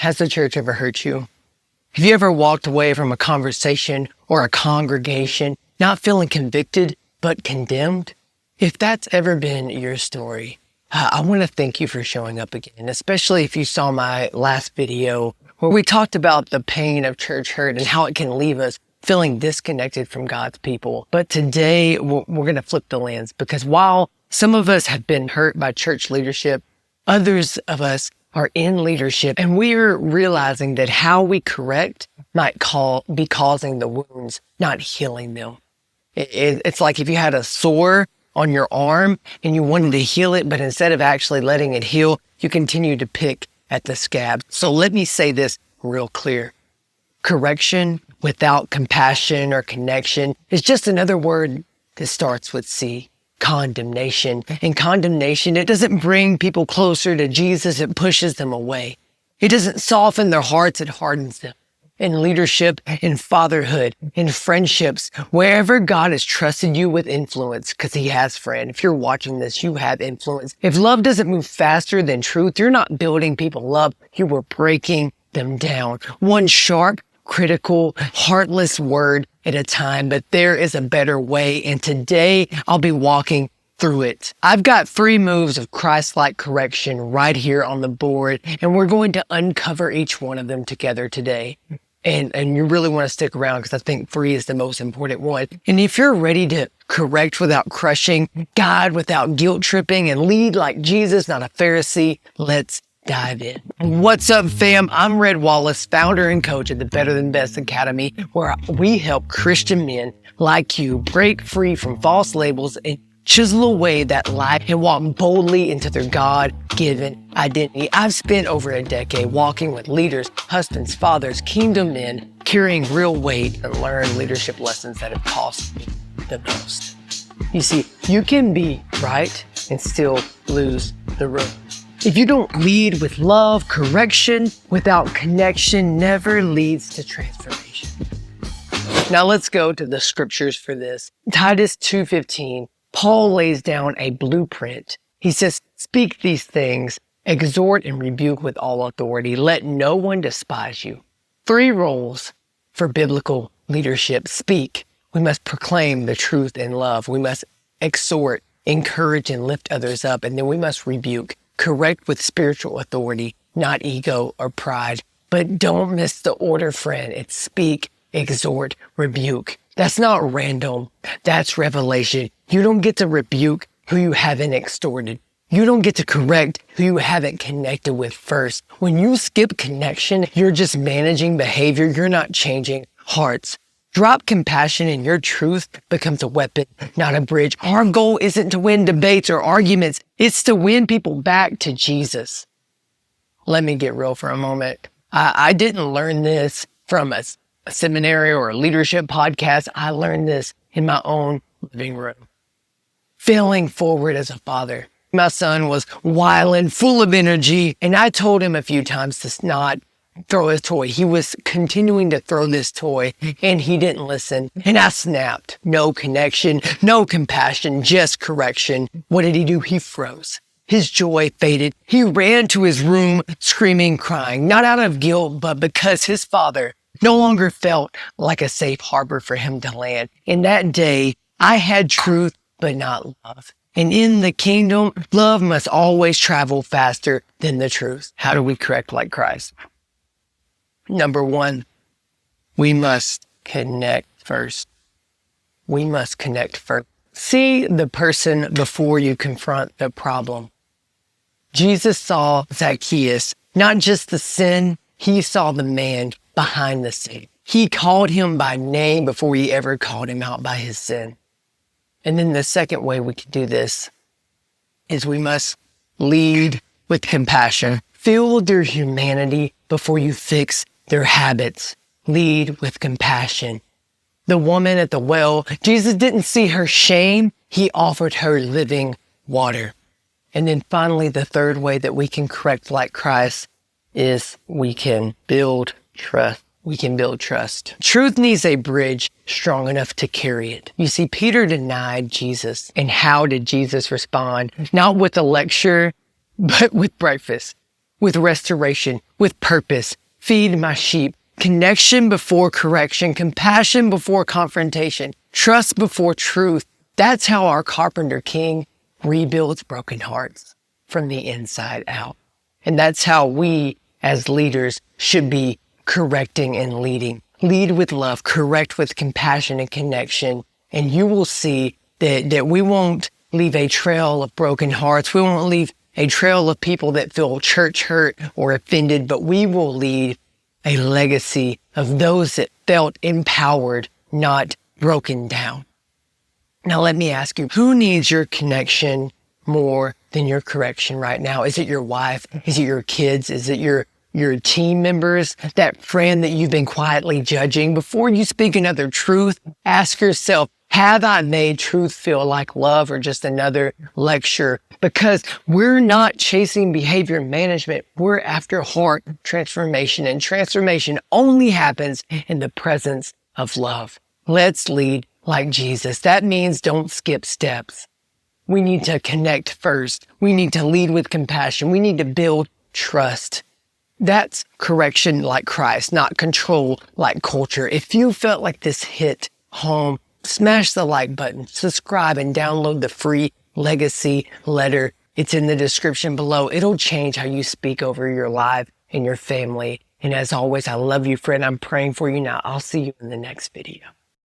Has the church ever hurt you? Have you ever walked away from a conversation or a congregation not feeling convicted but condemned? If that's ever been your story, I want to thank you for showing up again, especially if you saw my last video where we talked about the pain of church hurt and how it can leave us feeling disconnected from God's people. But today we're going to flip the lens, because while some of us have been hurt by church leadership, others of us are in leadership, and we're realizing that how we correct might be causing the wounds, not healing them. It's like if you had a sore on your arm and you wanted to heal it, but instead of actually letting it heal, you continue to pick at the scab. So let me say this real clear. Correction without compassion or connection is just another word that starts with C. Condemnation. And condemnation, it doesn't bring people closer to Jesus, it pushes them away. It doesn't soften their hearts, it hardens them. In leadership, in fatherhood, in friendships, wherever God has trusted you with influence, because he has, friend. If you're watching this, you have influence. If love doesn't move faster than truth, you're not building people up, you are breaking them down. One sharp, critical, heartless word at a time, but there is a better way, and today I'll be walking through it. I've got 3 moves of Christ-like correction right here on the board, and we're going to uncover each one of them together today. And you really want to stick around, because I think 3 is the most important one. And if you're ready to correct without crushing, guide without guilt tripping, and lead like Jesus, not a Pharisee, let's dive in. What's up, fam? I'm Wallace, founder and coach at the Better Than Best Academy, where we help Christian men like you break free from false labels and chisel away that lie and walk boldly into their God-given identity. I've spent over a decade walking with leaders, husbands, fathers, kingdom men, carrying real weight, and learned leadership lessons that have cost me the most. You see, you can be right and still lose the room. If you don't lead with love, correction without connection never leads to transformation. Now let's go to the scriptures for this. Titus 2:15, Paul lays down a blueprint. He says, speak these things, exhort and rebuke with all authority. Let no one despise you. 3 roles for biblical leadership. Speak. We must proclaim the truth in love. We must exhort, encourage, and lift others up. And then we must rebuke. Correct with spiritual authority, not ego or pride. But don't miss the order, friend. It's speak, exhort, rebuke. That's not random. That's revelation. You don't get to rebuke who you haven't extorted. You don't get to correct who you haven't connected with first. When you skip connection, you're just managing behavior. You're not changing hearts. Drop compassion and your truth becomes a weapon, not a bridge. Our goal isn't to win debates or arguments. It's to win people back to Jesus. Let me get real for a moment. I didn't learn this from a seminary or a leadership podcast. I learned this in my own living room. Failing forward as a father. My son was wild, full of energy, and I told him a few times to not throw his toy. He was continuing to throw this toy, and he didn't listen. And I snapped. No connection, no compassion, just correction. What did he do? He froze. His joy faded. He ran to his room, screaming, crying, not out of guilt, but because his father no longer felt like a safe harbor for him to land. In that day, I had truth, but not love. And in the kingdom, love must always travel faster than the truth. How do we correct like Christ? Number 1, we must connect first. We must connect first. See the person before you confront the problem. Jesus saw Zacchaeus, not just the sin, he saw the man behind the sin. He called him by name before he ever called him out by his sin. And then the second way we can do this is we must lead with compassion. Feel their humanity before you fix their habits. Lead with compassion. The woman at the well, Jesus didn't see her shame. He offered her living water. And then finally, the third way that we can correct like Christ is we can build trust. We can build trust. Truth needs a bridge strong enough to carry it. You see, Peter denied Jesus. And how did Jesus respond? Not with a lecture, but with breakfast, with restoration, with purpose. Feed my sheep. Connection before correction. Compassion before confrontation. Trust before truth. That's how our carpenter king rebuilds broken hearts from the inside out. And that's how we as leaders should be correcting and leading. Lead with love, correct with compassion and connection. And you will see that we won't leave a trail of broken hearts. We won't leave a trail of people that feel church hurt or offended, but we will lead a legacy of those that felt empowered, not broken down. Now let me ask you, who needs your connection more than your correction right now? Is it your wife? Is it your kids? Is it your team members? That friend that you've been quietly judging? Before you speak another truth, ask yourself, have I made truth feel like love or just another lecture? Because we're not chasing behavior management. We're after heart transformation, and transformation only happens in the presence of love. Let's lead like Jesus. That means don't skip steps. We need to connect first. We need to lead with compassion. We need to build trust. That's correction like Christ, not control like culture. If you felt like this hit home, smash the like button, subscribe, and download the free legacy letter. It's in the description below. It'll change how you speak over your life and your family. And as always, I love you, friend. I'm praying for you now. I'll see you in the next video.